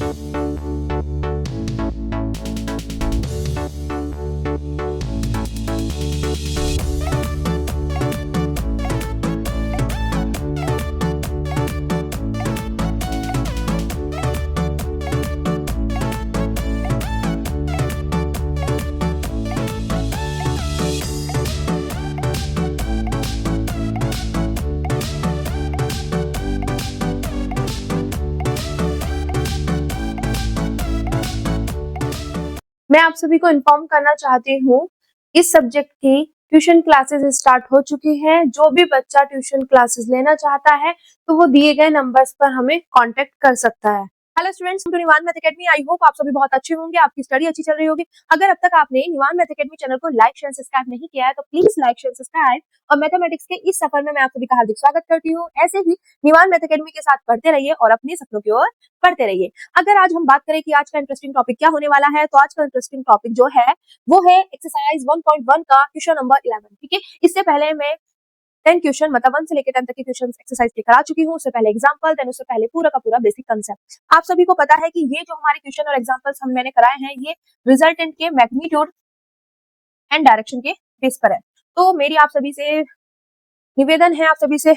मैं आप सभी को इन्फॉर्म करना चाहती हूँ, इस सब्जेक्ट की ट्यूशन क्लासेस स्टार्ट हो चुकी हैं। जो भी बच्चा ट्यूशन क्लासेस लेना चाहता है तो वो दिए गए नंबर्स पर हमें कांटेक्ट कर सकता है। Hello students, to Nivan math academy. I hope आप सभी बहुत अच्छे होंगे, आपकी स्टडी अच्छी चल रही होगी। अगर अब तक आपने निवान मैथ एकेडमी चैनल को लाइक शेयर सब्सक्राइब नहीं किया है तो प्लीज लाइक शेयर सब्सक्राइब। और मैथमेटिक्स के इस सफर में मैं आप सभी का हार्दिक स्वागत करती हूँ। ऐसे ही निवान मैथ एकेडमी के साथ पढ़ते रहिए और अपने सपनों की ओर पढ़ते रहिए। अगर आज हम बात करें कि आज का इंटरेस्टिंग टॉपिक क्या होने वाला है, तो आज का इंटरेस्टिंग टॉपिक जो है वो है एक्सरसाइज 1.1 का क्वेश्चन नंबर 11। ठीक है, इससे पहले मैं 10 क्वेश्चन मतलब 1 से लेकर 10 तक के क्वेश्चन एक्सरसाइज के करा चुकी हूँ। उससे पहले एग्जांपल, देन उससे पहले पूरा का पूरा बेसिक कांसेप्ट। आप सभी को पता है कि ये जो हमारे क्वेश्चन और एग्जांपल्स मैंने कराए हैं, ये रिजल्टेंट के मैग्नीट्यूड एंड डायरेक्शन के बेस पर है। तो मेरी आप सभी से निवेदन है, आप सभी से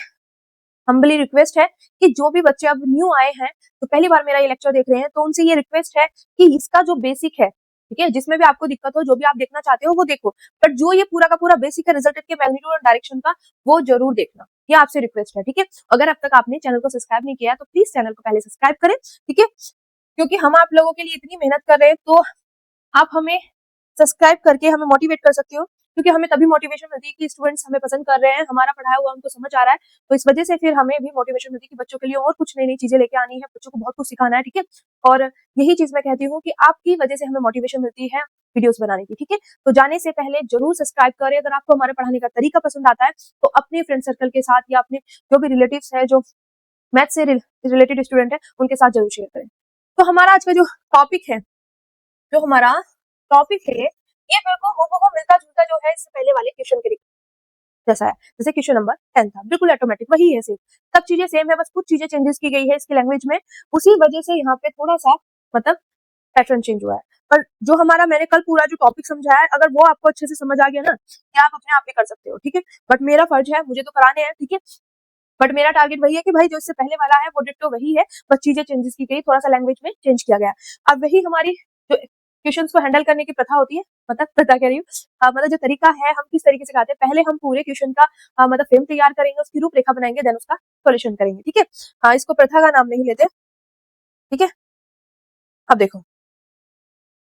हम्बली रिक्वेस्ट है कि जो भी बच्चे अब न्यू आए हैं, तो पहली बार मेरा ये लेक्चर देख रहे हैं, तो उनसे ये रिक्वेस्ट है कि इसका जो बेसिक है, ठीक है, जिसमें भी आपको दिक्कत हो, जो भी आप देखना चाहते हो वो देखो, बट जो ये पूरा का पूरा बेसिक है रिजल्टेंट के मैग्नीट्यूड और डायरेक्शन का, वो जरूर देखना। ये आपसे रिक्वेस्ट है, ठीक है। अगर अब तक आपने चैनल को सब्सक्राइब नहीं किया तो प्लीज चैनल को पहले सब्सक्राइब करें, ठीक है, क्योंकि हम आप लोगों के लिए इतनी मेहनत कर रहे हैं, तो आप हमें सब्सक्राइब करके हमें मोटिवेट कर सकते हो, क्योंकि हमें तभी मोटिवेशन मिलती है कि स्टूडेंट्स हमें पसंद कर रहे हैं, हमारा पढ़ाया हुआ उनको समझ आ रहा है, तो इस वजह से फिर हमें भी मोटिवेशन मिलती है कि बच्चों के लिए और कुछ नई नई चीजें लेके आनी है, बच्चों को बहुत कुछ सिखाना है, ठीक है। और यही चीज मैं कहती हूँ कि आपकी वजह से हमें मोटिवेशन मिलती है वीडियोस बनाने की, ठीक है। तो जाने से पहले जरूर सब्सक्राइब करें। अगर आपको हमारे पढ़ाने का तरीका पसंद आता है तो अपने फ्रेंड सर्कल के साथ या अपने जो भी रिलेटिव्स है, जो मैथ से रिलेटेड स्टूडेंट है, उनके साथ जरूर शेयर करें। तो हमारा आज का जो टॉपिक है, जो हमारा टॉपिक है, ये बिल्कुल हूबहू मिलता जुलता जो है इससे पहले वाले क्वेश्चन के जैसा है। जैसे क्वेश्चन नंबर 10 था, बिल्कुल ऑटोमेटिक वही है, सेम सब चीजें सेम है, बस कुछ चीजें चेंजेस की गई है इसकी लैंग्वेज में, उसी वजह से यहाँ पे थोड़ा सा मतलब पैटर्न चेंज हुआ है। पर जो हमारा मैंने कल पूरा जो टॉपिक समझाया है, अगर वो आपको अच्छे से समझ आ गया ना, क्या आप अपने आप भी कर सकते हो, ठीक है। बट मेरा फर्ज है, मुझे तो कराने हैं, ठीक है, बट मेरा टारगेट वही है कि भाई जो इससे पहले वाला है वो डिट्टो वही है, बस चीजें चेंजेस की गई, थोड़ा सा लैंग्वेज में चेंज किया गया। अब वही हमारी जो क्वेश्चंस को हैंडल करने की प्रथा होती है, मतलब प्रथा कह रही हूँ, मतलब जो तरीका है, हम किस तरीके से करते हैं, पहले हम पूरे क्वेश्चन का मतलब फ्रेम तैयार करेंगे, उसकी रूपरेखा बनाएंगे, देन उसका सॉल्यूशन करेंगे, ठीक है। हाँ, इसको प्रथा का नाम नहीं लेते, ठीक है। अब देखो,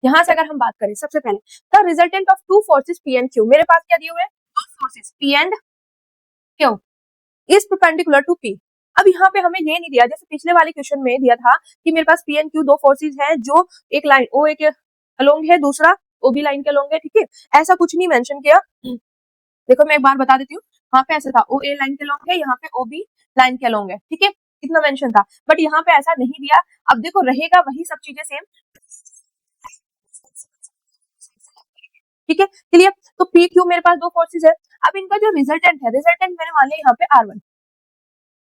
यहाँ से अगर हम बात करें, सबसे पहले the resultant of two forces P and Q, मेरे पास क्या दिए हुए हैं, दो forces P and Q is perpendicular to P. अब यहाँ पे हमें ये नहीं दिया, जैसे पिछले वाले क्वेश्चन में दिया था कि मेरे पास पी एंड क्यू दो फोर्सेस हैं, जो एक लाइन ओ ए के अलोंग है, दूसरा ओ बी लाइन के अलोंग है, ठीक है। ऐसा कुछ नहीं मेंशन किया। देखो मैं एक बार बता देती हूँ, वहां पे ऐसा था ओ ए लाइन के अलोंग है, यहाँ पे ओ बी लाइन के अलोंग है, ठीक है, इतना मेंशन था, बट यहाँ पे ऐसा नहीं दिया। अब देखो रहेगा वही सब चीजें सेम, ठीक है, क्लियर। तो पी क्यू मेरे पास दो फोर्सेस है। अब इनका जो रिजल्टेंट है, रिजल्टेंट मैंने मान लिया यहाँ पे R1,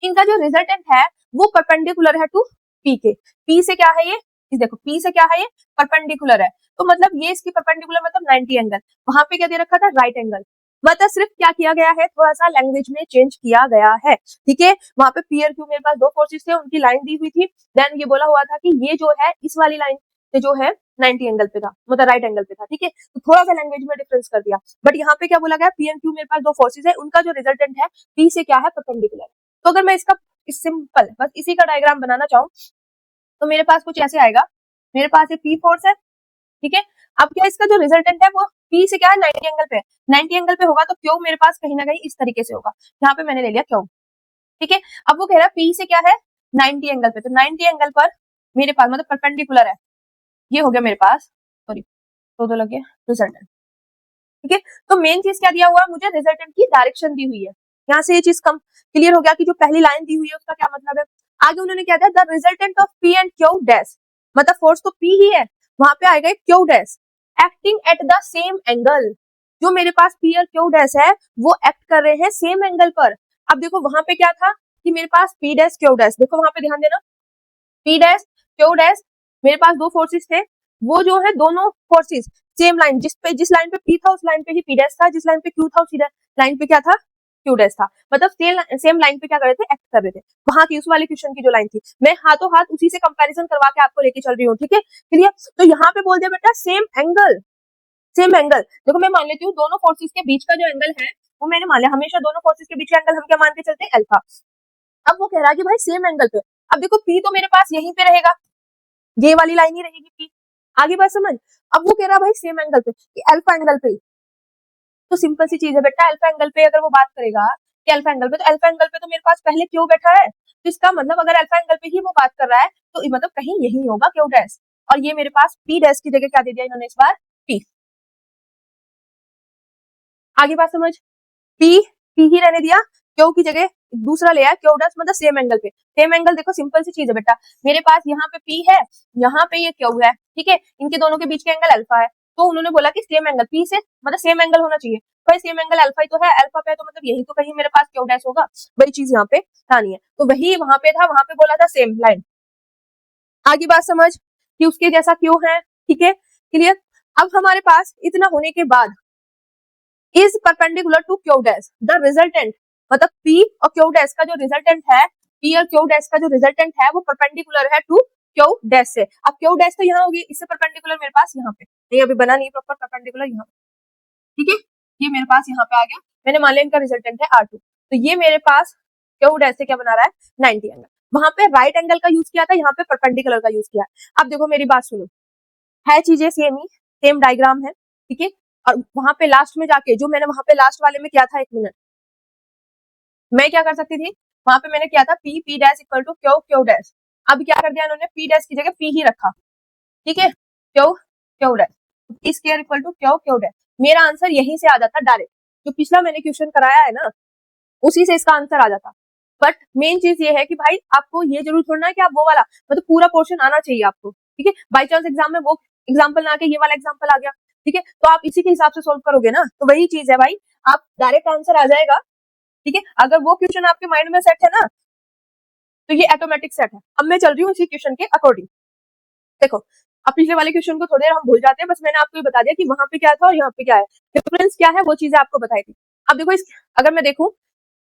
इनका जो रिजल्टेंट है वो परपेंडिकुलर है टू पी के। पी से क्या है ये, इस देखो पी से क्या है, ये परपेंडिकुलर है, तो मतलब ये इसकी परपेंडिकुलर मतलब 90 एंगल। वहां पे क्या दे रखा था, राइट एंगल। मतलब सिर्फ क्या किया गया है, थोड़ा सा लैंग्वेज में चेंज किया गया है, ठीक है। वहां पे पी और क्यू मेरे पास दो फोर्सेस थे, उनकी लाइन दी हुई थी, देन ये बोला हुआ था कि ये जो है इस वाली लाइन से जो है 90 एंगल पे था, मतलब राइट एंगल पे था, ठीक है। तो थोड़ा सा लैंग्वेज में डिफरेंस कर दिया, बट यहाँ पे क्या बोला गया, पी एंड क्यू मेरे पास दो फोर्सेस है, उनका जो रिजल्टेंट है पी से क्या है, परपेंडिकुलर। तो अगर मैं इसका सिंपल बस इसी का डायग्राम बनाना चाहूँ तो मेरे पास कुछ ऐसे आएगा, मेरे पास ये पी फोर्स है, ठीक है। अब क्या इसका जो रिजल्टेंट है वो पी से क्या है, 90 एंगल पे, 90 एंगल पे होगा, तो क्यू मेरे पास कहीं ना कहीं इस तरीके से होगा, यहाँ पे मैंने ले लिया क्यू, ठीक है। अब वो कह रहा है पी से क्या है, 90 एंगल पे, तो 90 एंगल पर मेरे पास मतलब परपेंडिकुलर है, ये हो गया मेरे पास, सॉरी दो लग गया, रिजल्टेंट, ठीक है। तो मेन चीज क्या दिया हुआ है, मुझे रिजल्टेंट की डायरेक्शन दी हुई है, यहाँ से ये चीज कम क्लियर हो गया कि जो पहली लाइन दी हुई है उसका क्या मतलब है। आगे उन्होंने क्या दिया, the resultant of P and Q dash, मतलब फोर्स तो पी ही है, वहां पे आएगा Q dash acting at the same angle. जो मेरे पास पी और क्यू डैश है वो एक्ट कर रहे हैं सेम एंगल पर। अब देखो वहां पे क्या था कि मेरे पास पी डैश क्यू डैश, देखो वहां पे ध्यान देना, पी डैश क्यू डैश मेरे पास दो फोर्सेस थे, वो जो है दोनों फोर्सेस सेम लाइन, जिस लाइन पे पी था उस लाइन पे ही पी डैश था, जिस लाइन पे क्यू था उसी लाइन पे क्या था, क्यू डैश था। मतलब सेम लाइन पे क्या कर रहे थे, एक्ट कर रहे थे। वहां की उस वाले क्वेश्चन की जो लाइन थी, मैं हाथों हाथ उसी से कंपैरिजन करवा के आपको लेके चल रही हूँ, ठीक है क्लियर। तो यहाँ पे बोल दिया बेटा सेम एंगल, सेम एंगल। देखो मैं मान लेती हूँ दोनों फोर्सेस के बीच का जो एंगल है वो मैंने मान लिया, हमेशा दोनों फोर्सेस के बीच का एंगल हम क्या मान के चलते हैं, अल्फा। अब वो कह रहा है कि भाई सेम एंगल पे, अब देखो पी तो मेरे पास यहीं पे रहेगा, ये वाली लाइन ही रहेगी पी, आगे बात समझ। अब वो कह रहा है भाई सेम एंगल पे, कि अल्फा एंगल पे, तो सिंपल सी चीज है बेटा, अल्फा एंगल पे अगर वो बात करेगा कि अल्फा एंगल पे, तो अल्फा एंगल पे तो मेरे पास पहले क्यू बैठा है, तो इसका मतलब अगर अल्फा एंगल पे ही वो बात कर रहा है तो मतलब कहीं यही होगा क्यू डैश, और ये मेरे पास पी डैश की जगह क्या दे दिया इन्होंने इस बार, पी। आगे बात समझ, पी पी ही रहने दिया, क्यू की जगह दूसरा ले आया क्यू डैश, मतलब सेम एंगल पे। सेम एंगल देखो सिंपल सी चीज है बेटा, मेरे पास यहाँ पे पी है, यहाँ पे ये क्यू है, ठीक है, इनके दोनों के बीच का एंगल अल्फा है, तो उन्होंने बोला कि सेम एंगल पी से मतलब सेम एंगल होना चाहिए, भाई सेम एंगल अल्फा ही तो है, अल्फा पे है तो मतलब यही तो कहीं मेरे पास क्यू डैश होगा, वही चीज यहाँ पे था नहीं है, तो वही वहां पे था, वहां पे बोला था सेम लाइन। आगे बात समझ कि उसके जैसा क्यों है, ठीक है क्लियर। अब हमारे पास इतना होने के बाद is perpendicular to Q dash the resultant, मतलब पी और क्यू डैश का जो रिजल्टेंट है, पी और क्यू डैश का जो रिजल्टेंट है वो परपेंडिकुलर है टू क्यू डैश से। अब क्यू डैश तो यहाँ होगी, इससे परपेंडिकुलर मेरे पास यहाँ पे नहीं, अभी बना नहीं प्रॉपर परपेंडिकुलर यहाँ पे, ठीक है, ये मेरे पास यहाँ पे आ गया, मैंने मान लिया इनका रिजल्टेंट है R2, तो ये मेरे पास क्यू डैश से क्या बना रहा है, 90 एंगल। वहां पे राइट एंगल का यूज किया था, यहाँ पे परपेंडिकुलर का यूज किया है। अब देखो मेरी बात सुनो, है चीजें सेम ही, सेम डायग्राम है, ठीक है, और वहां पे लास्ट में जाके जो मैंने वहां पे लास्ट वाले में किया था, एक मिनट, मैं क्या कर सकती थी, वहां पे मैंने किया था P P dash equal to Q Q dash, अब क्या कर दिया इन्होंने, पी डैश की जगह पी ही रखा, ठीक है, Q Q dash, P square equal to Q Q dash, मेरा आंसर यहीं से आ जाता डायरेक्ट, जो पिछला मैंने क्वेश्चन कराया है ना उसी से इसका आंसर आ जाता। बट मेन चीज ये है कि भाई आपको ये जरूर छोड़ना है कि आप वो वाला मतलब पूरा पोर्शन आना चाहिए आपको, ठीक है, बाई चांस एग्जाम में वो एग्जाम्पल ना आके ये वाला एग्जाम्पल आ गया, ठीक है, तो आप इसी के हिसाब से सोल्व करोगे ना, तो वही चीज है भाई, आप डायरेक्ट आंसर आ जाएगा, ठीक है, अगर वो क्वेश्चन आपके माइंड में सेट है ना तो ये ऑटोमेटिक सेट है। अब मैं चल रही हूँ इसी क्वेश्चन के अकॉर्डिंग, देखो अब पिछले वाले क्वेश्चन को थोड़ी देर हम भूल जाते हैं, बस मैंने आपको ये बता दिया कि वहां पे क्या था और यहाँ पे क्या है, डिफरेंस क्या है वो चीजें आपको बताई थी। अब देखो अगर मैं देखूं,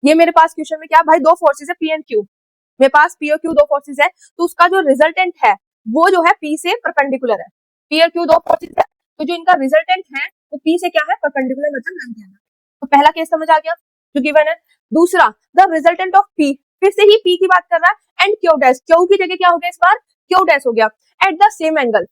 ये मेरे पास क्वेश्चन में क्या भाई, दो फोर्सेज है पी एंड क्यू, मेरे पास पी और क्यू दो फोर्सेज है, तो उसका जो रिजल्टेंट है वो जो है पी से परपेंडिकुलर है, पी और क्यू दो फोर्सेज है, तो जो इनका रिजल्टेंट है वो पी से क्या है, परपेंडिकुलर, मतलब 90 है। तो पहला केस समझ आ गया जो गिवन है। दूसरा, द रिजल्टेंट ऑफ पी, फिर से ही पी की बात कर रहा है, एंड क्यू डैश, क्यू की जगह क्या हो गया इस बार, क्यू डैश हो गया, एट द सेम एंगल,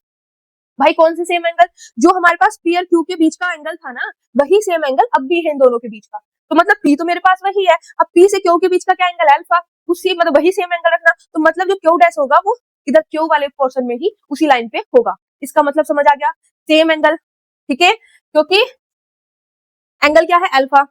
भाई कौन से सेम एंगल, जो हमारे पास पी और क्यू के बीच का एंगल था ना, वही सेम एंगल अब भी है इन दोनों के बीच का, तो मतलब पी तो मेरे पास वही है, अब पी से क्यू के बीच का क्या एंगल है, अल्फा, उसी मतलब वही सेम एंगल रखना, तो मतलब जो क्यू डैश होगा वो इधर क्यू वाले पोर्शन में ही उसी लाइन पे होगा, इसका मतलब समझ आ गया, सेम एंगल, ठीक है, क्योंकि एंगल क्या है, अल्फा,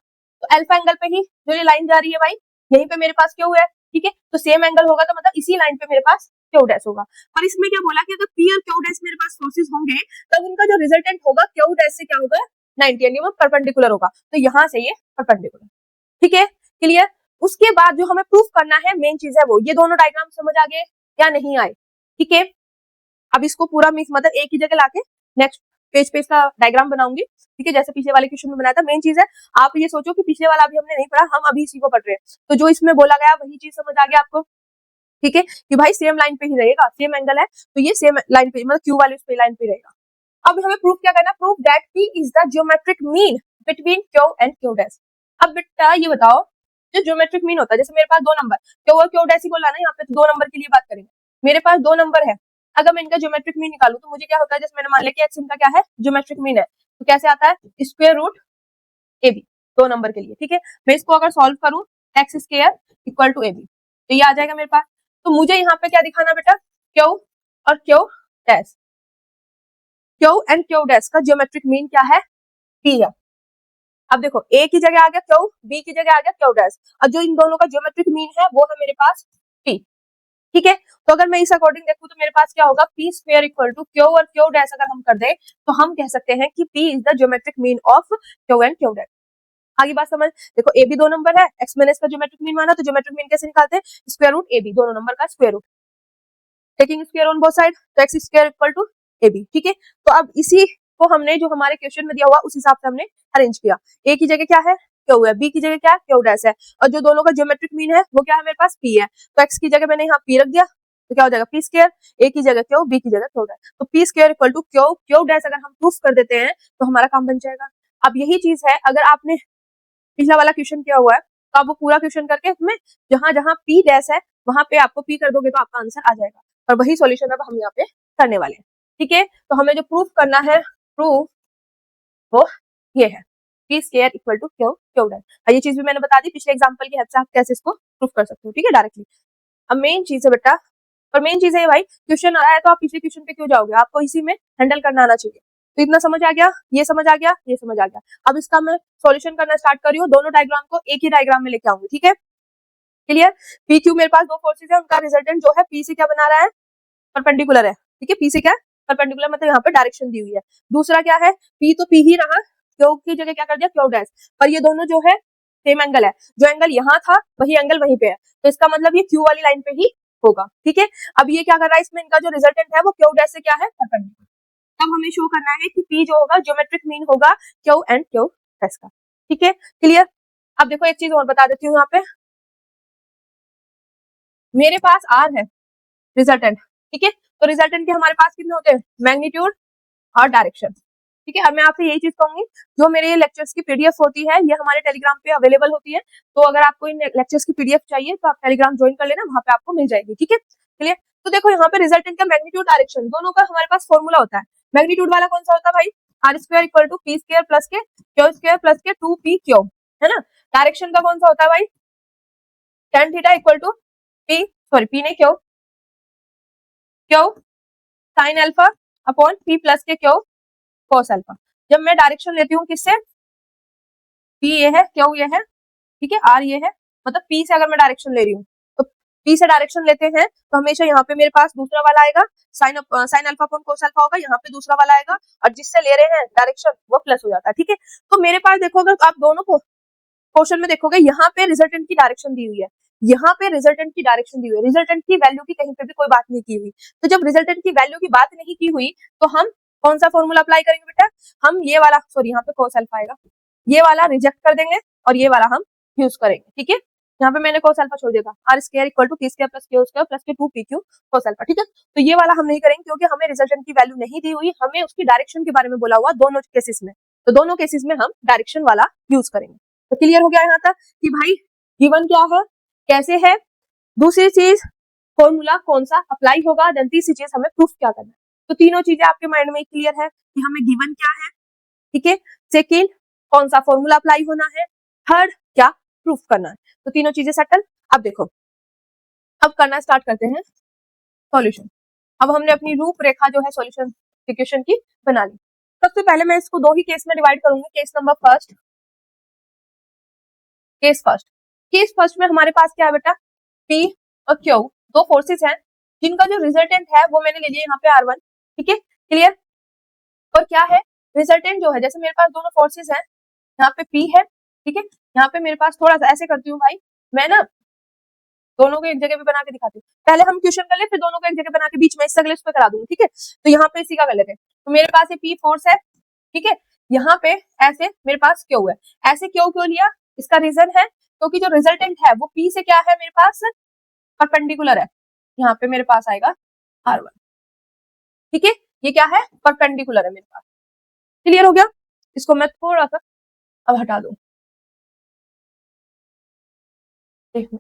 तो अल्फा एंगल पे ही जो ये लाइन जा रही है भाई, यहीं पे मेरे पास क्यू है, ठीक है, तो सेम एंगल होगा तो मतलब इसी लाइन पे मेरे पास क्यू डैश होगा। और इसमें क्या बोला कि अगर पी और क्यू डैश मेरे पास सोर्सेज होंगे तब उनका जो रिजल्टेंट होगा क्यू डैश से क्या होगा, 90 यानी वो परपेंडिकुलर होगा, तो यहाँ से ये परपेंडिकुलर, ठीक है क्लियर। उसके बाद जो हमें प्रूफ करना है मेन चीज है वो, ये दोनों डायग्राम समझ आ गए या नहीं आए, ठीक है, अब इसको पूरा मिक्स मतलब एक ही जगह लाके नेक्स्ट पेज पे इसका डायग्राम बनाऊंगी, ठीक है, जैसे पिछले वाले क्वेश्चन में बनाया था। मेन चीज है आप ये सोचो कि पिछले वाला अभी हमने नहीं पढ़ा, हम अभी इसी को पढ़ रहे हैं, तो जो इसमें बोला गया वही चीज समझ आ गया आपको, ठीक है, कि भाई सेम लाइन पे ही रहेगा, सेम एंगल है तो ये सेम लाइन पे मतलब क्यू वाले उस पे लाइन पे रहेगा। अब हमें प्रूफ क्या करना, proof that P is the geometric mean between Q and Q dash. अब बेटा ये बताओ, जो ज्योमेट्रिक मीन होता है, जैसे मेरे पास दो नंबर क्यू और क्यू डैश ही बोला ना, यहाँ पे तो दो नंबर के लिए बात करेंगे, मेरे पास दो नंबर है, अगर मैं इनका ज्योमेट्रिक मीन निकालू तो मुझे क्या होता है, जैसे मैंने मान लिया कि एक्स इनका क्या है, ज्योमेट्रिक मीन है, तो कैसे आता है, स्क्वायर रूट ए बी, दो नंबर के लिए, ठीक है, मैं इसको अगर सॉल्व करूं X square equal to A B, तो ये आ जाएगा मेरे पास। तो मुझे यहाँ पे क्या दिखाना बेटा, क्यू और Q dash, Q and Q dash का ज्योमेट्रिक मीन क्या है, पी है। अब देखो ए की जगह आ गया क्यू, बी की जगह आ गया क्यू डैश, और जो इन दोनों का ज्योमेट्रिक मीन है वो है मेरे पास पी, ठीक है, तो अगर मैं इस अकॉर्डिंग देखूं तो मेरे पास क्या होगा, P square equal to Q और क्यू डैश अगर हम कर दे तो हम कह सकते हैं कि P is the geometric mean of Q and Q dash. आगे बात समझ, देखो ए भी दो नंबर है, एक्स मैंने इसका ज्योमेट्रिक मीन माना, तो ज्योमेट्रिक मीन कैसे निकालते हैं, स्क्वायर रूट ए बी, दोनों नंबर का square root, taking square on both side, तो X square equal to A B. ठीक है, तो अब इसी को हमने जो हमारे क्वेश्चन में दिया हुआ उस हिसाब से हमने अरेंज किया। ए की जगह क्या है, क्यू है, बी की जगह क्या है, क्यू डैश है, और जो दोनों का ज्योमेट्रिक मीन है वो क्या है मेरे पास, पी है। तो एक्स की जगह मैंने यहाँ पी रख दिया, तो क्या हो जाएगा पी स्क्वायर, ए की जगह क्यू, बी की जगह क्यू डैश, तो P square equal to Q, Q dash अगर हम प्रूफ कर देते हैं तो हमारा काम बन जाएगा। अब यही चीज है, अगर आपने पिछला वाला क्वेश्चन किया हुआ है तो आप वो पूरा क्वेश्चन करके उसमें जहां जहां पी डैश है वहां पे आपको पी कर दोगे तो आपका आंसर आ जाएगा, और वही सॉल्यूशन अब हम यहाँ पे करने वाले हैं। ठीक है, तो हमें जो प्रूफ करना है, प्रूफ वो ये है, P square equal to Q, Q dash. ये चीज भी मैंने बता दी पिछले एग्जांपल की हेल्प से आप कैसे इसको प्रूफ कर सकते हो। ठीक है, डायरेक्टली। अब मेन चीज है बेटा, और मेन चीज है भाई, क्वेश्चन आ रहा है तो आप पिछले क्वेश्चन पे क्यों जाओगे, आपको इसी में हैंडल करना आना चाहिए। तो इतना समझ आ गया, ये समझ आ गया, ये समझ आ गया। अब इसका मैं सॉल्यूशन करना स्टार्ट कर रही हूँ, दोनों डायग्राम को एक ही डायग्राम में लेके आऊंगी। ठीक है, क्लियर। पी क्यू मेरे पास दो फोर्सेज है, उनका रिजल्टेंट जो है पी से क्या बना रहा है, परपेंडिकुलर है। ठीक है, पी से क्या है, परपेंडिकुलर, मतलब यहाँ पे डायरेक्शन दी हुई है। दूसरा क्या है, पी तो पी ही रहा, क्यू की जगह क्या कर दिया, क्यू डैश, पर ये दोनों जो है सेम एंगल है, जो एंगल यहाँ था वही एंगल वहीं पे है, तो इसका मतलब ये क्यू वाली लाइन पे ही होगा। ठीक है, अब ये क्या कर रहा है, इसमें इनका जो रिजल्टेंट है वो क्यू डैश से क्या है, परपेंडिकुलर। तब हमें शो करना है कि पी जो होगा ज्योमेट्रिक मीन होगा क्यू एंड क्यू डैश का। ठीक है, क्लियर। अब देखो एक चीज और बता देती हूँ, यहाँ पे मेरे पास आर है रिजल्टेंट। ठीक है, तो रिजल्टेंट के हमारे पास कितने होते हैं, मैग्नीट्यूड और डायरेक्शन। ठीक है, अब मैं आपसे यही चीज कहूंगी, जो मेरे लेक्चर्स की पीडीएफ होती है ये हमारे टेलीग्राम पे अवेलेबल होती है, तो अगर आपको इन लेक्चर्स की पीडीएफ चाहिए तो आप टेलीग्राम ज्वाइन कर लेना, वहां पे आपको मिल जाएगी। ठीक है, क्लियर। तो देखो यहाँ पे रिजल्टेंट का मैग्नीट्यूड डायरेक्शन दोनों का हमारे पास फॉर्मूला होता है। मैग्नीट्यूड वाला कौन सा होता है भाई, R square equal to P square plus के क्यू स्क्वायर प्लस के 2p क्यू, है ना। डायरेक्शन का कौन सा होता है भाई, tan theta equal to P, sorry P नहीं Q, Q sine alpha upon P plus के क्यू कॉस अल्फा। जब मैं डायरेक्शन लेती हूँ किससे, पी ये है, क्यू ये है, ठीक है, आर ये है, मतलब पी से अगर मैं डायरेक्शन ले रही हूँ तो पी से डायरेक्शन लेते हैं तो हमेशा यहाँ पे मेरे पास दूसरा वाला आएगा, sign alpha upon cos alpha होगा, यहाँ पे दूसरा वाला आएगा, और जिससे ले रहे हैं डायरेक्शन वो प्लस हो जाता है। ठीक है, तो मेरे पास देखोगे तो आप दोनों को क्वेश्चन में देखोगे यहाँ पे रिजल्टेंट की डायरेक्शन दी हुई है, यहाँ पे रिजल्टेंट की डायरेक्शन दी हुई है, रिजल्टेंट की वैल्यू की कहीं पे भी कोई बात नहीं की हुई। तो जब रिजल्टेंट की वैल्यू की बात नहीं की हुई तो हम कौन सा फॉर्मूला अप्लाई करेंगे बेटा, हम ये वाला, सॉरी यहाँ पे कोस अल्फा आएगा, ये वाला रिजेक्ट कर देंगे और ये वाला हम यूज करेंगे। ठीक है, यहाँ पे मैंने कोस अल्फा छोड़ दिया था, R square equal to P square plus Q square plus के 2p क्यू कोस अल्फा। ठीक है, तो ये वाला हम नहीं करेंगे क्योंकि हमें रिजल्टेंट की वैल्यू नहीं दी हुई, हमें उसकी डायरेक्शन के बारे में बोला हुआ दोनों केसेस में, तो दोनों केसेस में हम डायरेक्शन वाला यूज करेंगे। तो क्लियर हो गया यहाँ तक कि भाई गिवन क्या है, कैसे है, दूसरी चीज फॉर्मूला कौन सा अप्लाई होगा, देन तीसरी चीज हमें प्रूफ क्या करना है। तो तीनों चीजें आपके माइंड में क्लियर है कि हमें गिवन क्या है, ठीक है, सेकेंड कौन सा फॉर्मूला अप्लाई होना है, थर्ड क्या प्रूफ करना है, तो तीनों चीजें सेटल। अब देखो, अब करना स्टार्ट करते हैं सॉल्यूशन। अब हमने अपनी रूपरेखा जो है सॉल्यूशन इक्वेशन की बना ली। सबसे पहले मैं इसको दो ही केस में डिवाइड करूंगी, case number first, case first में हमारे पास क्या है बेटा, पी और क्यू दो फोर्सेस हैं जिनका जो रिजल्टेंट है वो मैंने ले लिया यहाँ पे R1। ठीक है, क्लियर। और क्या है, रिजल्टेंट जो है, जैसे मेरे पास दोनों फोर्सेस हैं, यहाँ पे P है, ठीक है, यहाँ पे मेरे पास थोड़ा सा ऐसे करती हूँ भाई, मैं ना दोनों को एक जगह पे बना के दिखाती हूँ, पहले हम क्वेश्चन कर ले फिर दोनों को एक जगह बना के बीच में इससे अगले उस पर करा दूंगी। ठीक है, तो यहाँ पे इसी का कर लेते हैं, तो मेरे पास ये P फोर्स है, ठीक है, यहाँ पे ऐसे मेरे पास क्यू है, ऐसे क्यों लिया, इसका रीजन है क्योंकि जो रिजल्टेंट है वो P से क्या है मेरे पास परपेंडिकुलर है, यहाँ पे मेरे पास आएगा R1। ठीक है, ये क्या है, परपेंडिकुलर है मेरे पास। क्लियर हो गया, इसको मैं थोड़ा सा अब हटा दूं, देखो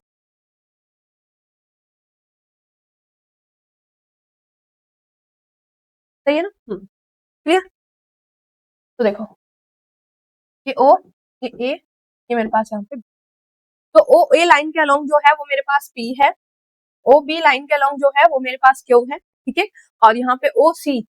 सही है ना, क्लियर। तो देखो ये O, ये A, ये मेरे पास यहाँ पे, तो ओ ए लाइन के अलोंग जो है वो मेरे पास P है, ओ बी लाइन के अलोंग जो है वो मेरे पास Q है, ठीक है, और यहाँ पे ओ सी,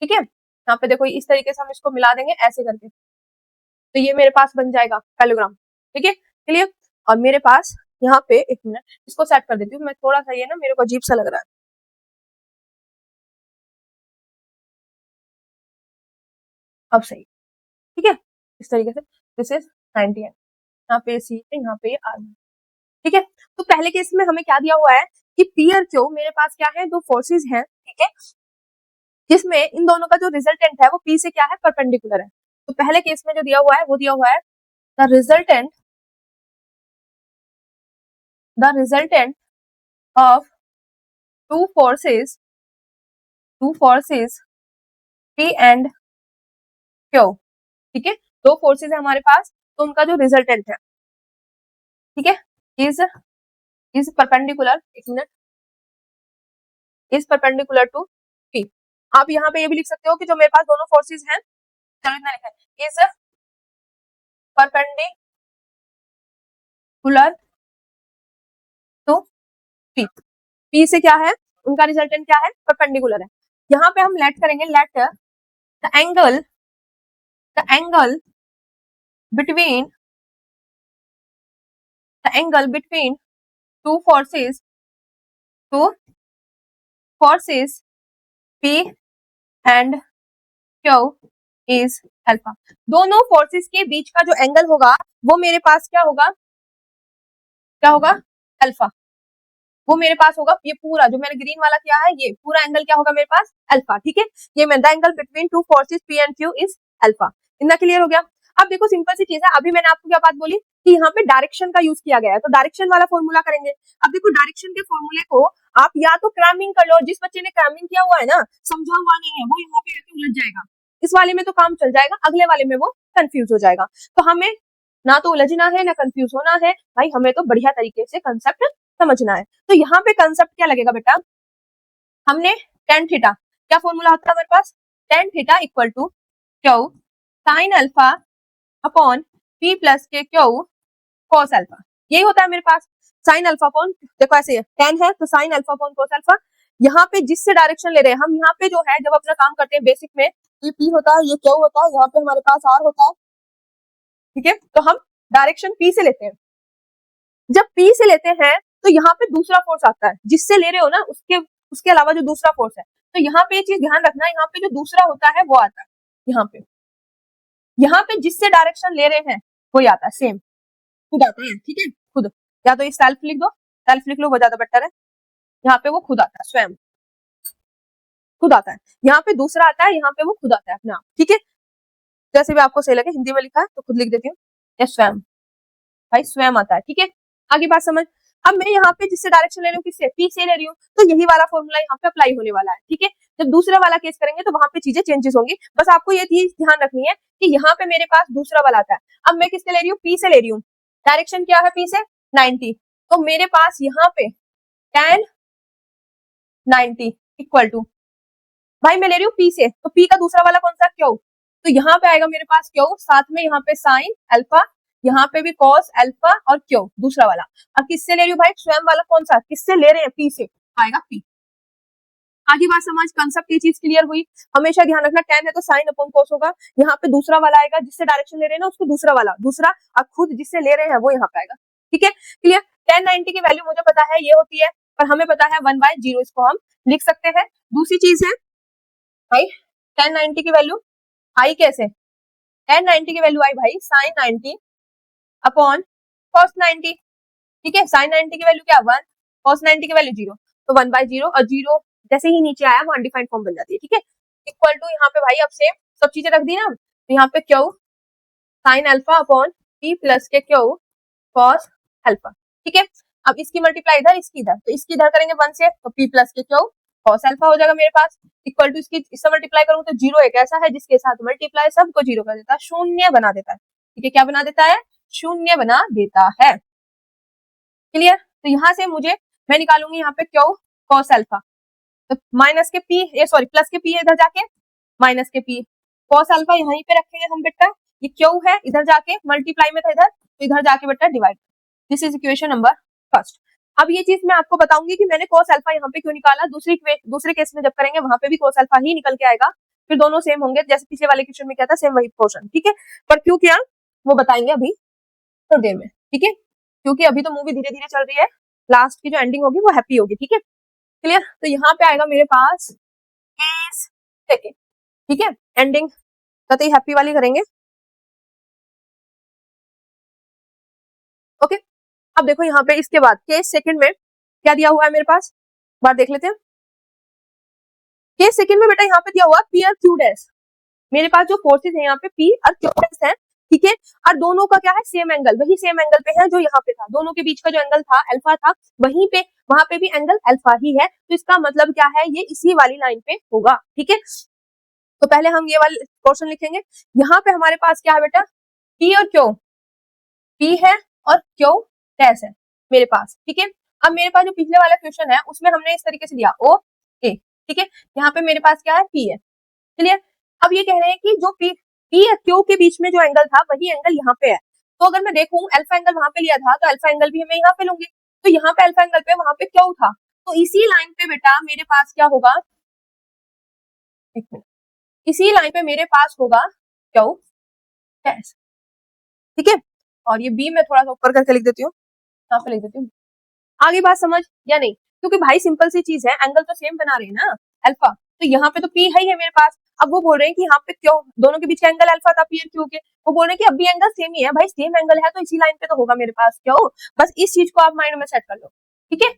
ठीक है, यहाँ पे देखो इस तरीके से हम इसको मिला देंगे ऐसे करके, तो ये मेरे पास बन जाएगा पैरेललोग्राम। ठीक है, क्लियर। और मेरे पास यहाँ पे एक मिनट इसको सेट कर देती हूँ मैं, थोड़ा सा ये ना मेरे को अजीब सा लग रहा है, अब सही, ठीक है, इस तरीके से, दिस इज 90, यहाँ पे सी है, यहाँ पे आर, ठीक है। तो पहले केस में हमें क्या दिया हुआ है कि पी और क्यू मेरे पास क्या है, दो फोर्सेस हैं, ठीक है, जिसमें इन दोनों का जो रिजल्टेंट है वो पी से क्या है, परपेंडिकुलर है। तो पहले केस में जो दिया हुआ है वो दिया हुआ है the resultant of two forces P and Q, ठीक है, दो फोर्सेस है हमारे पास, तो उनका जो रिजल्टेंट है, ठीक है, इज परपेंडिकुलर, एक minute, is perpendicular to P. आप यहाँ पे ये भी लिख सकते हो कि जो मेरे पास दोनों फोर्सेस हैं, चलो इतना लिखा है, is perpendicular to P. P से क्या है, उनका रिजल्टेंट क्या है, परपेंडिकुलर है। यहाँ पे हम लेट करेंगे, let the angle between two forces P and Q is alpha. दोनों फोर्सेस के बीच का जो एंगल होगा वो मेरे पास क्या होगा, अल्फा। वो मेरे पास होगा, ये पूरा जो मैंने ग्रीन वाला किया है, ये पूरा एंगल क्या होगा मेरे पास, अल्फा, ठीक है। ये मैं the angle between two forces P and Q is alpha. इतना क्लियर हो गया। अब देखो सिंपल सी चीज है, अभी मैंने आपको क्या बात बोली कि यहाँ पे डायरेक्शन का यूज किया गया है, तो डायरेक्शन वाला फॉर्मूला करेंगे। अब देखो डायरेक्शन के फॉर्मूले को आप या तो क्रैमिंग कर लो, जिस बच्चे ने क्रैमिंग किया हुआ है ना, समझा हुआ नहीं है, वो यहाँ पे आके उलझ जाएगा। इस वाले में तो काम चल जाएगा, अगले वाले में वो कंफ्यूज हो जाएगा। तो हमें ना तो उलझना है ना कंफ्यूज होना है भाई, हमें तो बढ़िया तरीके से कंसेप्ट समझना है। तो यहाँ पे कंसेप्ट क्या लगेगा बेटा, हमने टेन थीटा, क्या फॉर्मूला होता है हमारे पास, tan theta equal to Q sine alpha upon P plus के क्यू कॉस अल्फा। यही होता है मेरे पास, साइन अल्फा अपॉन, देखो ऐसे टेन है तो sign alpha upon cos alpha. यहाँ पे जिससे डायरेक्शन ले रहे हैं हम, यहाँ पे जो है जब अपना काम करते हैं बेसिक में, ये पी होता है, ये क्यू होता है, यहाँ पे हमारे पास आर होता है, ठीक है। तो हम डायरेक्शन पी से लेते हैं। जब पी से लेते हैं तो यहाँ पे दूसरा फोर्स आता है, जिससे ले रहे हो ना उसके अलावा जो दूसरा फोर्स है, तो यहाँ पे ये चीज ध्यान रखना, यहाँ पे जो दूसरा होता है वो आता है, यहाँ पे जिससे डायरेक्शन ले रहे हैं वही आता है, सेम खुद आता है, ठीक है, खुद। या तो ये सेल्फ लिख दो, सेल्फ लिख लो, वो ज्यादा बेटर है। यहाँ पे वो खुद आता है, स्वयं खुद आता है। यहाँ पे दूसरा आता है, यहाँ पे वो खुद आता है अपने आप, ठीक है। जैसे भी आपको सही लगे, हिंदी में लिखा है तो खुद लिख देती हूँ, या स्वयं, भाई स्वयं आता है, ठीक है। आगे बात समझ। अब मैं यहाँ पे जिससे डायरेक्शन ले रही हूँ, किससे, पी से ले रही हूँ, तो यही वाला फॉर्मूला यहाँ पे अप्लाई होने वाला है, ठीक है। जब दूसरा वाला केस करेंगे तो वहां पे चीजें चेंजेस होंगी। बस आपको ये चीज ध्यान रखनी है कि यहाँ पे मेरे पास दूसरा वाला आता है। अब मैं किससे ले रही हूँ, पी से ले रही हूँ, डायरेक्शन क्या है पी से 90, तो मेरे पास यहाँ पे tan 90 इक्वल टू, भाई मैं ले रही हूँ पी से, तो पी का दूसरा वाला कौन सा, क्यू, तो यहाँ पे आएगा मेरे पास क्यू, साथ में यहाँ पे साइन अल्फा, यहाँ पे भी कॉस अल्फा और क्यू दूसरा वाला। अब किससे ले रही हूँ भाई, स्वयं वाला कौन सा, किससे ले रहे हैं, पी से, आएगा पी। आगे बात समझ, कंसेप्ट ये चीज क्लियर हुई। हमेशा ध्यान रखना, टेन है तो साइन अपॉन कॉस होगा, यहाँ पे दूसरा वाला आएगा, जिससे डायरेक्शन ले रहे हैं ना उसको दूसरा वाला, दूसरा और खुद जिससे ले रहे हैं वो यहाँ पे आएगा, ठीक है, क्लियर। 1090 की वैल्यू मुझे पता है ये होती है, पर हमें पता है 1/0, इसको हम लिख सकते हैं। दूसरी चीज है भाई, 1090 की वैल्यू आई कैसे, 1090 की वैल्यू आई भाई साइन 90 अपॉन कॉस 90, ठीक है। साइन 90 की वैल्यू क्या 1, कॉस 90 की वैल्यू 0, तो 1/0, और 0 जैसे ही नीचे आया वो अनडिफाइंड फॉर्म बन जाती है, ठीक है। इक्वल टू यहाँ पे भाई अब सेम सब चीजें रख दी ना, तो यहाँ पे Q sine alpha upon P plus के क्यू कॉस अल्फा, ठीक है। अब इसकी मल्टीप्लाई इधर, इसकी इधर, तो इसकी इधर करेंगे 1 से, तो पी प्लस के क्यू कॉस अल्फा हो जाएगा मेरे पास, इक्वल टू इससे मल्टीप्लाई करूँ तो 0 एक ऐसा है जिसके साथ मल्टीप्लाई सबको 0 कर देता है, शून्य बना देता है, ठीक है। क्या बना देता है, शून्य बना देता है, क्लियर। तो यहाँ से मैं निकालूंगी यहाँ पे क्यू कॉस अल्फा, तो माइनस के पी, ये सॉरी प्लस के पी है इधर जाके, माइनस के पी, कॉस अल्फा यहीं पे रखेंगे हम बेटा, ये क्यू है इधर जाके मल्टीप्लाई में था इधर, तो इधर जाके बेटा divide. This is equation number first. अब ये चीज मैं आपको बताऊंगी कि मैंने cos अल्फा यहाँ पे क्यों निकाला, दूसरे केस में जब करेंगे वहां पे भी cos अल्फा ही निकल के आएगा, फिर दोनों सेम होंगे, जैसे पिछले वाले क्वेश्चन में क्या था, सेम वही पोर्शन, ठीक है। पर क्यों किया वो बताएंगे अभी थोड़ी देर में, ठीक है, क्योंकि अभी तो मूवी धीरे धीरे चल रही है, लास्ट की जो एंडिंग होगी वो हैप्पी होगी, ठीक है, क्लियर। तो यहाँ पे आएगा मेरे पास केस सेकंड, ठीक है, एंडिंग कतई हैप्पी वाली करेंगे, ओके। अब देखो यहाँ पे इसके बाद केस सेकंड में क्या दिया हुआ है मेरे पास, बार देख लेते हैं। केस सेकंड में बेटा यहाँ पे दिया हुआ पी और क्यू डैश, मेरे पास जो फोर्सेस है यहाँ पे पी और क्यू डैश है, ठीक है, और दोनों का क्या है सेम एंगल, वही सेम एंगल पे है जो यहाँ पे था, दोनों के बीच का जो एंगल था अल्फा था, वहीं पे वहां पे भी एंगल अल्फा ही है, तो इसका मतलब क्या है, ये इसी वाली लाइन पे होगा, ठीक है। तो पहले हम ये वाला पोर्शन लिखेंगे, यहाँ पे हमारे पास क्या है बेटा, पी और क्यू, पी है और क्यू डैश है मेरे पास, ठीक है। अब मेरे पास जो पिछले वाला क्वेश्चन है उसमें हमने इस तरीके से दिया ओ ए, ठीक है, यहाँ पे मेरे पास क्या है पी है, क्लियर। अब ये कह रहे हैं कि जो पी पी और क्यू के बीच में जो एंगल था वही एंगल यहाँ पे है, तो अगर मैं देखूं अल्फा एंगल वहां पे लिया था तो अल्फा एंगल भी मैं यहाँ पे लूंगी, तो यहाँ पे अल्फा एंगल पे वहां पे क्यू था, तो इसी लाइन पे बेटा मेरे पास क्या होगा, एक मिनट, इसी लाइन पे मेरे पास होगा क्यू डैश, ठीक है। और ये बी मैं थोड़ा सा ऊपर करके लिख देती हूँ, यहाँ पे लिख देती हूँ, आगे बात समझ या नहीं, क्योंकि भाई सिंपल सी चीज है, एंगल तो सेम बना रहे हैं ना अल्फा, तो यहाँ पे तो पी है ही है मेरे पास, अब वो बोल रहे हैं कि यहाँ पे क्यों दोनों के बीच का एंगल अल्फा था पी और क्यू के, वो बोल रहे हैं कि अब भी एंगल सेम ही है, भाई सेम एंगल है तो इसी लाइन पे तो होगा मेरे पास क्यों, बस इस चीज को आप माइंड में सेट कर लो, ठीक है,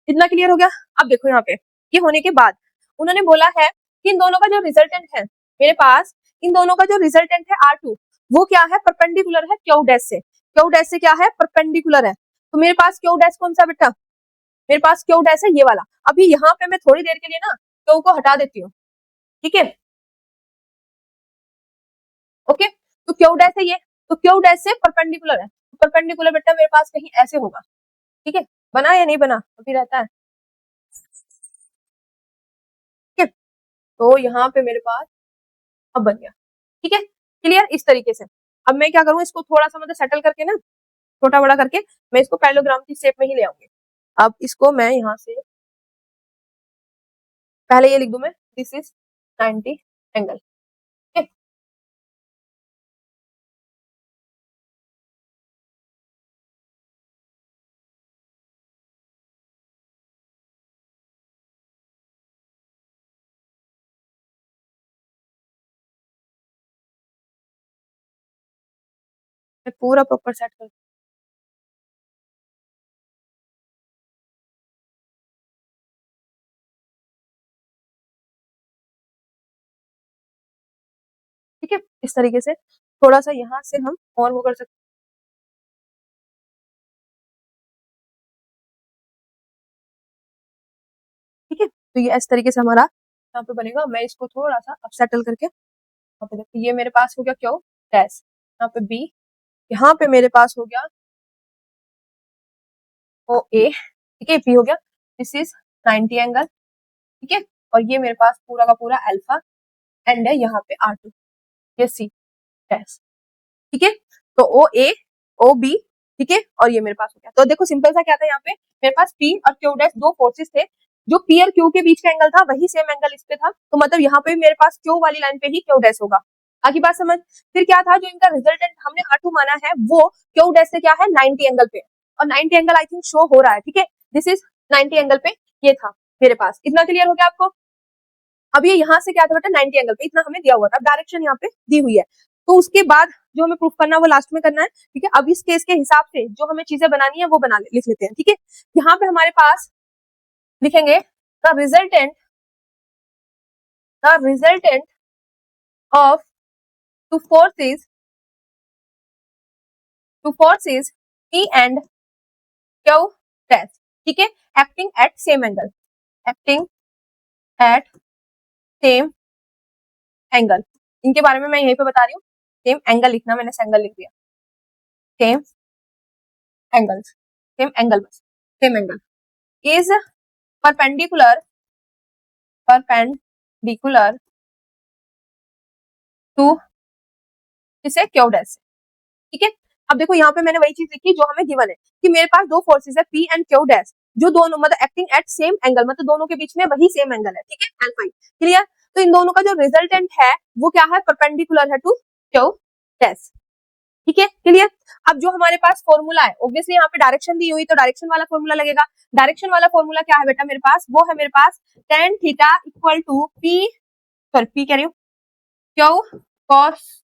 इतना क्लियर हो गया। अब देखो यहाँ पे ये होने के बाद उन्होंने बोला है कि इन दोनों का जो रिजल्टेंट है मेरे पास, इन दोनों का जो रिजल्टेंट है R2 वो क्या है, परपेंडिकुलर है क्यू डैश से, क्यू डैश से क्या है परपेंडिकुलर है, तो मेरे पास क्यू डैश कौन सा बेटा, मेरे पास क्यू डैश है ये वाला, अभी यहाँ पे मैं थोड़ी देर के लिए ना क्यू को हटा देती हूँ, ठीक है, ओके, तो क्यू डैश है ये, तो क्यू डैश से परपेंडिकुलर है, परपेंडिकुलर बेटा मेरे पास कहीं ऐसे होगा, ठीक है, बना या नहीं बना अभी रहता है, ठीक है, तो यहाँ पे मेरे पास अब बन गया, ठीक है, क्लियर, इस तरीके से। अब मैं क्या करूँ, इसको थोड़ा सा मतलब सेटल करके ना, छोटा बड़ा करके मैं इसको पैरेललोग्राम की शेप में ही ले आऊंगी। अब इसको मैं यहाँ से पहले ये लिख दूं, मैं दिस इज 90 एंगल, ठीक है, मैं पूरा प्रॉपर सेट कर, ठीक है, इस तरीके से थोड़ा सा यहाँ से हम और वो कर सकते, ठीक है, तो ये इस तरीके से हमारा यहाँ पे बनेगा, मैं इसको थोड़ा सा अब सेटल करके यहाँ पे देखो, ये मेरे पास हो गया क्यू डैश, यहाँ पे बी, यहाँ पे मेरे पास हो गया ओ ए, ठीक है, पी हो गया, दिस इज 90 एंगल, ठीक है, और ये मेरे पास पूरा का पूरा अल्फा एंड है यहाँ पे R2, ये सी डैश, ठीक है, तो ओ ए ओ बी, ठीक है, और ये मेरे पास हो गया, तो देखो सिंपल सा क्या था, यहाँ पे मेरे पास पी और क्यू डैश दो फोर्सेस थे, जो पी और क्यू के बीच का एंगल था वही सेम एंगल इस पे था, तो मतलब यहाँ पे मेरे पास क्यू वाली लाइन पे ही क्यू डैश होगा, आगे बात समझ। फिर क्या था, जो इनका रिजल्टेंट हमने R2 माना है वो क्यू डैश से क्या है 90 एंगल पे, और 90 एंगल आई थिंक शो हो रहा है, ठीक है, दिस इज 90 एंगल पे ये था मेरे पास, इतना क्लियर हो गया आपको। अब ये यहाँ से क्या था बेटा 90 एंगल पे, इतना हमें दिया हुआ था, डायरेक्शन यहाँ पे दी हुई है, तो उसके बाद जो हमें प्रूफ करना है वो लास्ट में करना है, ठीक है। अब इस केस के हिसाब से जो हमें चीजें बनानी है वो लिख लेते हैं, ठीक है। यहाँ पे हमारे पास लिखेंगे the resultant of two forces P and Q dash, ठीक है, acting at same angle, acting at same angle, इनके बारे में मैं यहीं पे बता रही हूँ, सेम एंगल लिखना, मैंने एंगल लिख दिया, सेम एंगल्स, सेम एंगल, बस same angle is perpendicular to किसे क्यू डैश, ठीक है। अब देखो यहाँ पे मैंने वही चीज लिखी जो हमें गिवन है कि मेरे पास दो फोर्सेस है पी एंड क्यू डैश, जो दोनों मतलब एक्टिंग एट सेम एंगल, मतलब दोनों के बीच में वही सेम एंगल है, ठीक है, अल्फा, क्लियर। तो इन दोनों का जो रिजल्टेंट है वो क्या है, परपेंडिकुलर है टू क्यू डैश, ठीक है, क्लियर। अब जो हमारे पास फॉर्मूला है, ऑब्वियसली यहाँ पे डायरेक्शन दी हुई तो डायरेक्शन वाला फॉर्मूला लगेगा, डायरेक्शन वाला फॉर्मूला क्या है बेटा मेरे पास, वो है मेरे पास tan theta equal to P, sorry P कह रही हूँ, क्यू कॉस,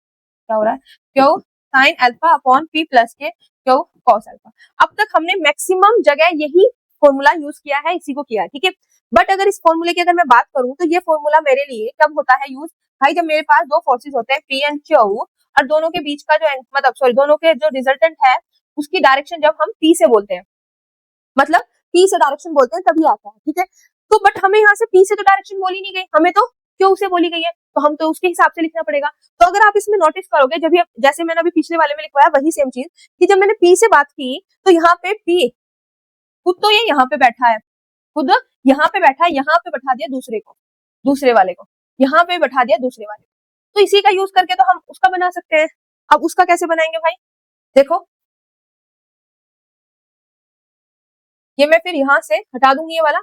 क्या हो रहा है, Q sine alpha upon P plus के क्यू कॉस अल्फा। अब तक हमने मैक्सिमम जगह यही फॉर्मूला यूज किया है, इसी को किया है, ठीक है। बट अगर इस फॉर्मूले की अगर मैं बात करूं तो ये फॉर्मूला मेरे लिए कब होता है यूज, भाई जब मेरे पास दो फोर्सेस होते हैं पी एंड क्यू, और दोनों के बीच का जो मतलब सॉरी दोनों के जो रिजल्टेंट है उसकी डायरेक्शन जब हम पी से बोलते हैं, मतलब पी से डायरेक्शन बोलते हैं तभी आता है, ठीक है। तो बट हमें यहाँ से पी से तो डायरेक्शन बोली नहीं गई, हमें तो क्यू से बोली गई है, तो हम तो उसके हिसाब से लिखना पड़ेगा। तो अगर आप इसमें नोटिस करोगे जब ये जैसे मैंने अभी पिछले वाले में लिखवाया वही सेम चीज कि जब मैंने पी से बात की तो यहाँ पे पी खुद तो ये यहाँ पे बैठा है, खुद यहाँ पे बैठा है, यहाँ पे बैठा दिया दूसरे को, दूसरे वाले को यहाँ पे बैठा दिया दूसरे वाले को, तो इसी का यूज करके तो हम उसका बना सकते हैं। अब उसका कैसे बनाएंगे भाई, देखो ये मैं फिर यहाँ से हटा दूंगी ये वाला,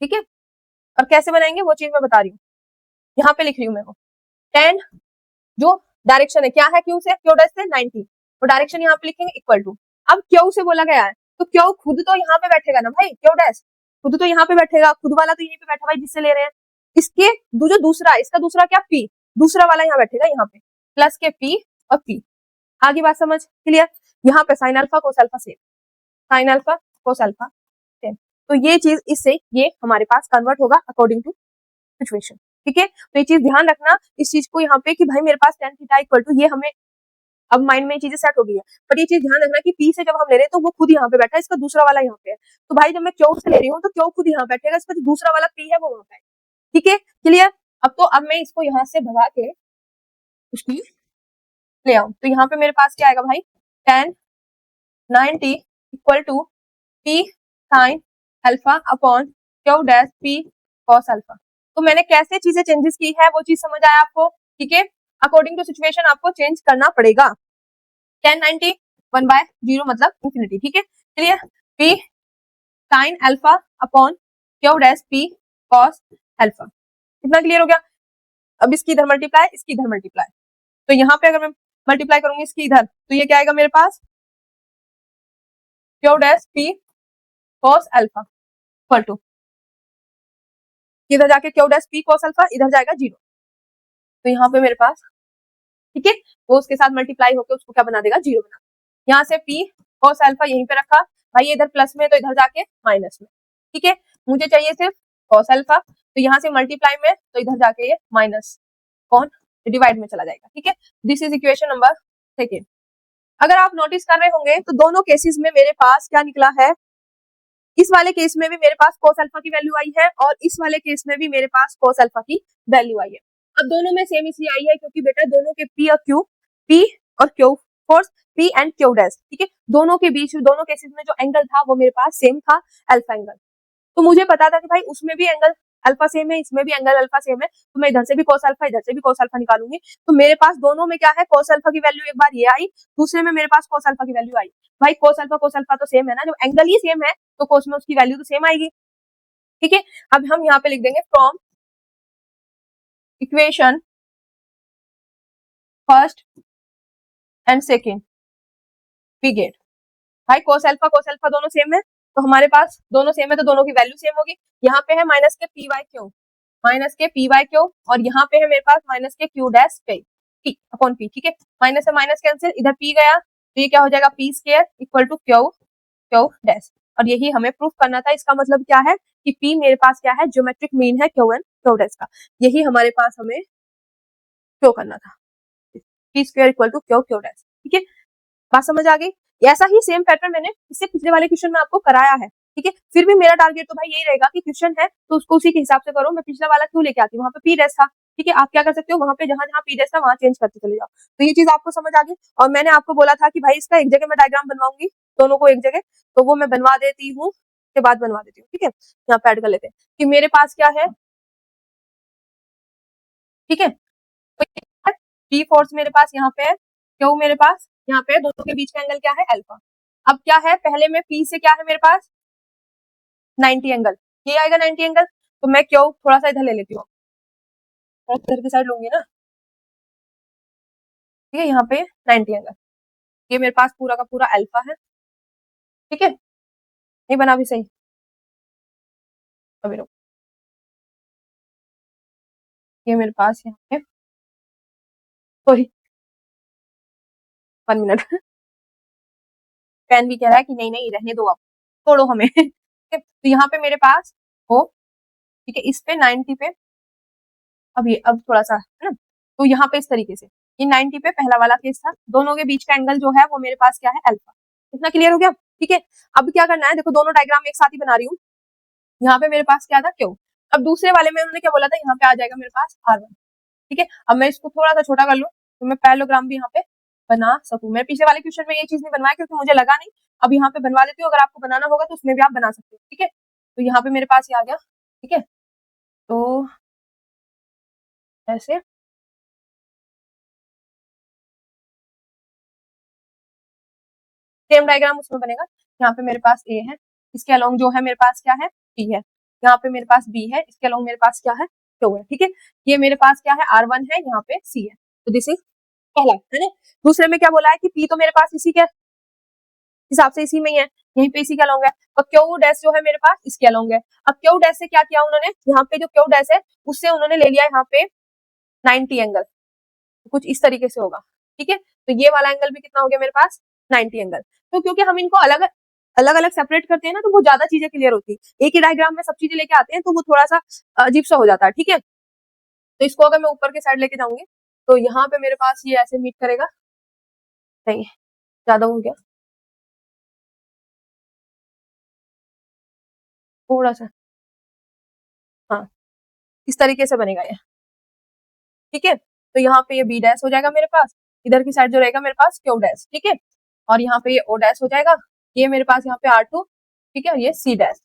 ठीक है। और कैसे बनाएंगे वो चीज मैं बता रही हूँ, यहाँ पे लिख रही हूँ मैं वो टेन जो डायरेक्शन है क्या है क्यू से, क्यू डैश से 90, तो डायरेक्शन यहाँ पे लिखेंगे इक्वल टू, अब क्यू से बोला गया है तो क्यू खुद तो यहाँ पे बैठेगा ना भाई, क्यू डैश खुद तो यहाँ पे बैठेगा, खुद वाला तो यहीं पे बैठा भाई जिससे ले रहे हैं, इसके जो दूसरा इसका दूसरा क्या पी, दूसरा वाला यहाँ बैठेगा यहाँ पे प्लस के पी और पी, आगे बात समझ क्लियर। यहाँ पे sine alpha cos alpha same, sine alpha cos alpha same, तो ये चीज इससे ये हमारे पास कन्वर्ट होगा अकॉर्डिंग टू सिचुएशन, ठीक है। तो ये चीज ध्यान रखना इस चीज को यहाँ पे कि भाई मेरे पास tan थीटा इक्वल टू, ये हमें अब माइंड में ये चीजें सेट हो गई है, पर ये चीज ध्यान रखना कि पी से जब हम ले रहे हैं तो वो खुद यहाँ पे बैठा है, इसका दूसरा वाला यहाँ पे है, तो भाई जब मैं क्यू से ले रही हूँ तो क्यू खुद यहाँ बैठेगा, इसका जो दूसरा वाला पी है वो वहां पे है, ठीक है क्लियर। अब मैं इसको यहाँ से भगा के उसकी ले आऊं तो यहाँ पे मेरे पास क्या आएगा भाई, tan 90 equal to P sine alpha upon Q dash P cos alpha. तो मैंने कैसे चीजें चेंजेस की है वो चीज समझ आया आपको, ठीक है। अकॉर्डिंग टू सिचुएशन आपको चेंज करना पड़ेगा, tan 90 1/0 मतलब इंफिनिटी, ठीक है clear. P sine alpha upon Q dash P cos alpha, कितना क्लियर हो गया। अब इसकी इधर मल्टीप्लाई, इसकी इधर मल्टीप्लाई, तो यहाँ पे अगर मैं मल्टीप्लाई करूंगी इसकी इधर तो ये क्या आएगा मेरे पास, Q dash P cos alpha equal to, इधर जाके Q dash P cos alpha इधर जाएगा 0, तो यहाँ पे मेरे पास, ठीक है, वो उसके साथ मल्टीप्लाई होकर उसको क्या बना देगा 0 बना, यहाँ से पी कॉस अल्फा यहीं पे रखा, भाई इधर प्लस में तो इधर जाके माइनस में, ठीक है। मुझे चाहिए सिर्फ कॉस अल्फा, तो यहाँ से मल्टीप्लाई में तो इधर जाके ये माइनस कौन डिवाइड में चला जाएगा, ठीक है। This is equation number second. अगर आप नोटिस कर रहे होंगे तो दोनों केसेस में मेरे पास क्या निकला है, इस वाले केस में भी मेरे पास cos अल्फा की वैल्यू आई है और इस वाले केस में भी मेरे पास cos अल्फा की वैल्यू आई है। अब दोनों में सेम इसलिए आई है क्योंकि बेटा दोनों के P और Q, P और Q force P and Q dash, ठीक है, दोनों के बीच दोनों केसेस में जो एंगल था वो मेरे पास सेम था, अल्फा एंगल। तो मुझे पता था कि भाई उसमें भी एंगल अल्फा सेम है, इसमें भी एंगल अल्फा सेम है, तो मैं इधर से भी cos अल्फा इधर से भी cos अल्फा निकालूंगी, तो मेरे पास दोनों में क्या है cos अल्फा की वैल्यू एक बार ये आई, दूसरे में मेरे पास cos अल्फा की वैल्यू आई। भाई cos अल्फा तो सेम है ना, जब एंगल ही सेम है तो cos में उसकी वैल्यू तो सेम आएगी, ठीक है। अब हम यहाँ पे लिख देंगे from equation first and second we get, भाई cos अल्फा दोनों सेम है, तो हमारे पास दोनों सेम है तो दोनों की वैल्यू सेम होगी। यहाँ पे है माइनस के पी वाई क्यू, माइनस के पी वाई क्यू, और यहाँ पे है मेरे पास माइनस के Q dash P upon P, ठीक है। माइनस से माइनस कैंसिल, इधर पी गया तो ये क्या हो जाएगा P square equal to Q Q dash, और यही हमें प्रूफ करना था। इसका मतलब क्या है कि पी मेरे पास क्या है, ज्योमेट्रिक मीन है क्यू एंड क्यू डैश का, यही हमारे पास हमें शो करना था, P square equal to Q Q dash, ठीक है। बात समझ आ गई। ऐसा ही सेम पैटर्न मैंने इससे पिछले वाले क्वेश्चन में आपको कराया है, ठीक है। फिर भी मेरा टारगेट तो भाई यही रहेगा कि क्वेश्चन है तो उसको उसी के हिसाब से करो। मैं पिछला वाला क्यों लेके आती हूँ, वहां पे पी डैश था, ठीक है, आप क्या कर सकते हो वहां पे जहां जहां पी डैश था वहां चेंज करते चले जाओ, तो ये चीज आपको समझ आ गई। और मैंने आपको बोला था कि भाई इसका एक जगह मैं डायग्राम बनवाऊंगी, दोनों को एक जगह, तो वो मैं बनवा देती हूँ, उसके बाद बनवा देती हूँ, ठीक है। यहाँ पे ऐड कर लेते हैं कि मेरे पास क्या है, ठीक है, पी फोर्स मेरे पास यहाँ पे है, क्यू मेरे पास यहाँ पे, दोनों के बीच का एंगल क्या है अल्फा। अब क्या है, पहले में पी से क्या है मेरे पास 90 एंगल, ये आएगा 90 एंगल, तो मैं क्यू थोड़ा सा इधर ले लेती हूँ, थोड़ा इधर की साइड लूंगी ना, ठीक है, यहाँ पे 90 एंगल, ये मेरे पास पूरा का पूरा अल्फा है, ठीक है। नहीं बना भी सही, अभी रुको, ये मेरे पास यहाँ पे, सॉरी 1 मिनट पेन भी कह रहा है कि नहीं नहीं रहने दो, अब छोड़ो हमें ठीक है, तो यहाँ पे मेरे पास हो, ठीक है, इस पे 90 पे अब थोड़ा सा है ना, तो यहाँ पे इस तरीके से ये 90 पे पहला वाला केस था, दोनों के बीच का एंगल जो है वो मेरे पास क्या है, अल्फा। इतना क्लियर हो गया? ठीक है, अब क्या करना है, देखो दोनों डायग्राम एक साथ ही बना रही हूँ। यहाँ पे मेरे पास क्या था, क्यू। अब दूसरे वाले में उन्होंने क्या बोला था, यहाँ पे आ जाएगा मेरे पास R1। ठीक है, अब मैं इसको थोड़ा सा छोटा कर लूँ तो मैं पैरेललोग्राम भी यहाँ पे बना सकूं। मैं पिछले वाले क्वेश्चन में ये चीज नहीं बनवाया क्योंकि मुझे लगा नहीं, अब यहाँ पे बनवा देती हूँ, अगर आपको बनाना होगा तो उसमें भी आप बना सकते हो। ठीक है, तो यहाँ पे मेरे पास ये आ गया। ठीक है, तो ऐसे सेम डायग्राम उसमें बनेगा। यहाँ पे मेरे पास ए है, इसके अलोंग जो है मेरे पास क्या है, पी है। यहाँ पे मेरे पास बी है, इसके अलोंग मेरे पास क्या है, क्यू है। ठीक है, ये मेरे पास क्या है, R1 है, यहाँ पे सी है। तो दिस इज पहला है ना। दूसरे में क्या बोला है कि पी तो मेरे पास इसी के हिसाब से इसी में ही है, यहीं पे इसी के अलोंग है, और क्यू डैश जो है मेरे पास इसके अलोंग है। अब क्यू डैश से क्या किया उन्होंने, यहाँ पे जो क्यू डैश है उससे उन्होंने ले लिया यहाँ पे 90 एंगल, कुछ इस तरीके से होगा। ठीक है, तो ये वाला एंगल भी कितना हो गया मेरे पास, 90 एंगल। तो क्योंकि हम इनको अलग अलग सेपरेट करते हैं ना, तो वो ज्यादा चीजें क्लियर होती है। एक ही डायग्राम में सब चीजें लेके आते हैं तो वो थोड़ा सा अजीब सा हो जाता है। ठीक है, तो इसको अगर मैं ऊपर के साइड लेके जाऊंगी तो यहाँ पे मेरे पास ये ऐसे मीट करेगा, नहीं ज्यादा हो गया, थोड़ा सा, हाँ इस तरीके से बनेगा ये। ठीक है, तो यहाँ पे ये बी डैश हो जाएगा मेरे पास, इधर की साइड जो रहेगा मेरे पास क्यू डैश। ठीक है, और यहाँ पे ये ओ डैश हो जाएगा, ये मेरे पास यहाँ पे R2। ठीक है, और ये सी डैश।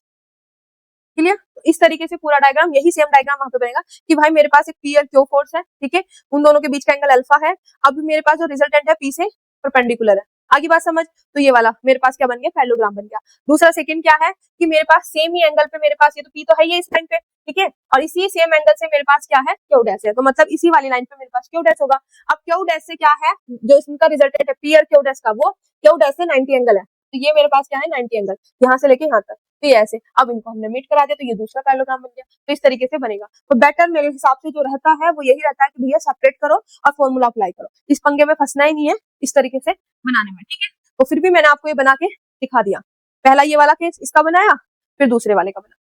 क्लियर? तो इस तरीके से पूरा डायग्राम, यही सेम डायग्राम वहां पे बनेगा कि भाई मेरे पास एक पी और क्यू फोर्स है। ठीक है, उन दोनों के बीच का एंगल अल्फा है। अब मेरे पास जो रिजल्टेंट है पी से परपेंडिकुलर है। आगे बात समझ? तो ये वाला मेरे पास क्या बन गया, पैरेललोग्राम बन गया। दूसरा सेकंड क्या है कि मेरे पास सेम ही एंगल पे मेरे पास, ये तो पी तो है ही इस लाइन पे, ठीक है, और इसी सेम एंगल से मेरे पास क्या है, क्यू डैश है, तो मतलब इसी वाली लाइन पे मेरे पास क्यू डैश होगा। अब क्यू डैश से क्या है, जो इसका रिजल्टेंट है पी और क्यू डैश का, वो क्यू डैश से 90 एंगल है, तो ये मेरे पास क्या है, 90 एंगल, यहाँ से लेके यहाँ तक। तो ये ऐसे, अब इनको हमने मीट करा दिया तो ये दूसरा पैरेललोग्राम बन गया। तो इस तरीके से बनेगा। तो बेटर मेरे हिसाब से जो रहता है वो यही रहता है कि भैया सेपरेट करो और फॉर्मूला अप्लाई करो, इस पंगे में फंसना ही नहीं है इस तरीके से बनाने में। ठीक है, तो फिर भी मैंने आपको ये बना के दिखा दिया। पहला ये वाला केस इसका बनाया, फिर दूसरे वाले का बना,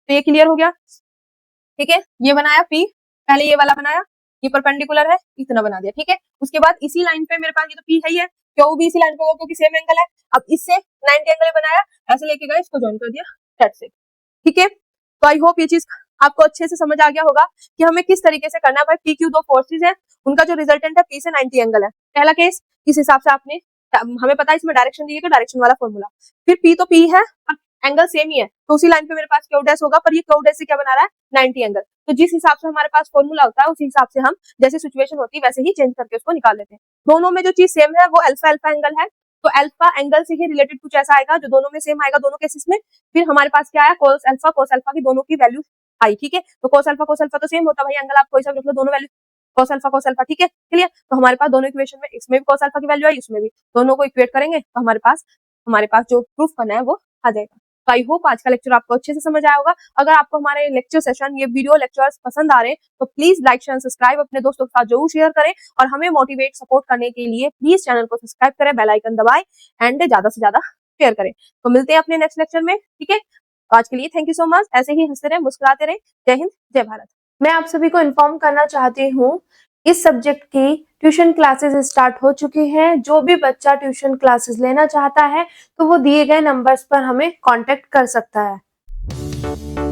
तो ये क्लियर हो गया। ठीक है, ये बनाया पी, पहले ये वाला बनाया, ये परपेंडिकुलर है, इतना बना दिया। ठीक है, उसके बाद इसी लाइन पे मेरे पास ये तो पी है ही है, क्यू भी इसी लाइन पे होगा क्योंकि सेम एंगल है। अब इससे 90 एंगल बनाया, ऐसे लेके गए, इसको ज्वाइन कर दिया, दैट्स इट। ठीक है, तो आई होप ये चीज आपको अच्छे से समझ आ गया होगा कि हमें किस तरीके से करना है। भाई पी क्यू दो फोर्सेज है, उनका जो रिजल्टेंट है पी से 90 एंगल है, पहला केस। इस हिसाब से आपने, हमें पता है इसमें डायरेक्शन दी है, डायरेक्शन वाला फॉर्मूला, फिर पी तो पी है, एंगल सेम ही है, तो उसी लाइन पे मेरे पास क्यू डैश होगा, पर ये क्यू डैश से क्या बना रहा है, 90 एंगल। तो जिस हिसाब से हमारे पास फॉर्मूला होता है उसी हिसाब से हम जैसे सिचुएशन होती है वैसे ही चेंज करके उसको निकाल लेते हैं। दोनों में जो चीज सेम है वो अल्फा अल्फा एंगल है, तो अल्फा एंगल से ही रिलेटेड कुछ ऐसा आएगा जो दोनों में सेम आएगा दोनों केसेस में। फिर हमारे पास क्या है, कोस अल्फा की दोनों की वैल्यू आई। ठीक है, तो कोस अल्फा तो सेम होता है भाई, एंगल आप कोई सा रख लो, दोनों वैल्यू कोस अल्फा। ठीक है, क्लियर? तो हमारे पास दोनों इक्वेशन में, इसमें भी कोस अल्फा की वैल्यू आई, उसमें भी, दोनों को इक्वेट करेंगे तो हमारे पास जो प्रूफ करना है वो आ जाएगा। तो आई होप आज का लेक्चर आपको अच्छे से समझ आया होगा। अगर आपको हमारे लेक्चर सेशन, ये वीडियो लेक्चर्स पसंद आ रहे हैं तो प्लीज लाइक शेयर सब्सक्राइब अपने दोस्तों के साथ जरूर शेयर करें, और हमें मोटिवेट सपोर्ट करने के लिए प्लीज चैनल को सब्सक्राइब करें, बेल आइकन दबाएं एंड ज्यादा से ज्यादा शेयर करें। तो मिलते हैं अपने नेक्स्ट लेक्चर में। ठीक है, आज के लिए थैंक यू सो मच। ऐसे ही हंसते रहे, मुस्कुराते रहे। जय हिंद, जय भारत। मैं आप सभी को इन्फॉर्म करना चाहती हूँ, इस सब्जेक्ट की ट्यूशन क्लासेस स्टार्ट हो चुकी हैं। जो भी बच्चा ट्यूशन क्लासेस लेना चाहता है तो वो दिए गए नंबर्स पर हमें कांटेक्ट कर सकता है।